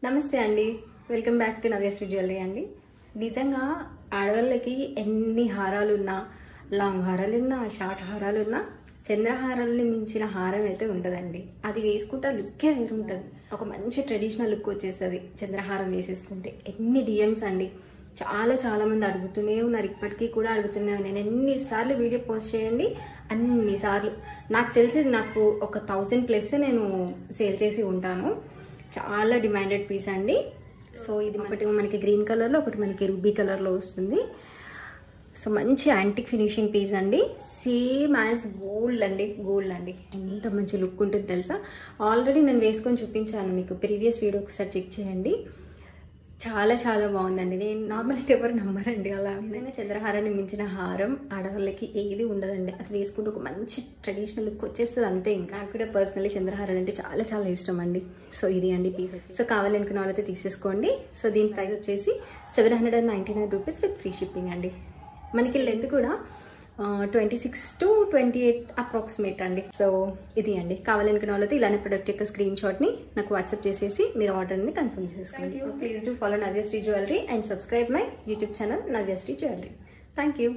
నమస్తే అండి, welcome back to Navyasri jewellery అండి. నిజంగా ఆడవాళ్ళకి ఎన్ని హారాలున్నా, లాంగ్ హారాలున్నా, షార్ట్ హారాలున్నా చంద్రహారాలని మించిన హారం అయితే ఉండదండి. అది వేసుకుంటే లుక్కే వేరు ఉంటుంది. ఒక మంచి ట్రెడిషనల్ లుక్ వచ్చేస్తుంది చంద్రహారం వేసేసుకుంటే. ఎన్ని డిఎమ్స్ అండి, చాలా మంది అడుగుతూనే ఉన్నారు, ఇప్పటికీ కూడా అడుగుతూనే ఉన్నాను. నేను ఎన్నిసార్లు వీడియో పోస్ట్ చేయండి, అన్నిసార్లు. నాకు తెలిసి నాకు ఒక 1000+ నేను సేల్ చేసి ఉంటాను. చాలా డిమాండెడ్ పీస్ అండి. సో ఇది ఒకటి మనకి గ్రీన్ కలర్లో, ఒకటి మనకి రూబీ కలర్లో వస్తుంది. సో మంచి యాంటిక్ ఫినిషింగ్ పీస్ అండి, సేమ్ యాజ్ గోల్డ్ అండి. ఎంత మంచి లుక్ ఉంటుంది తెలుసా. ఆల్రెడీ నేను వేసుకొని చూపించాను మీకు, ప్రీవియస్ వీడియో ఒకసారి చెక్ చేయండి. చాలా బాగుందండి. నేను నార్మల్ అయితే ఎవరు నమ్మరండి. అలా ఏమైనా చంద్రహారాన్ని మించిన హారం ఆడవాళ్ళకి ఏది ఉండదండి. అది వేసుకుంటే ఒక మంచి ట్రెడిషనల్ లుక్ వచ్చేస్తుంది అంతే. ఇంకా నాకు కూడా పర్సనల్లీ చంద్రహారం అంటే చాలా ఇష్టం అండి. సో ఇది అండి పీస్. సో కావాలనుకున్న వాళ్ళైతే తీసేసుకోండి. సో దీని ప్రైస్ వచ్చేసి 799 రూపీస్ విత్ ఫ్రీ షిప్పింగ్ అండి. మనకి లెంత్ కూడా 26 to 28 అప్రాక్సిమేట్ అండి. సో ఇది అండి. కావాలనుకున్న వాళ్ళైతే ఇలానే ప్రొడక్ట్ యొక్క స్క్రీన్ షాట్ ని నాకు వాట్సాప్ చేసేసి మీరు ఆర్డర్ ని కన్ఫర్మ్ చేసేసుకోండి. Please do follow Navyasri jewellery and subscribe my YouTube channel Navyasri jewellery. Thank you.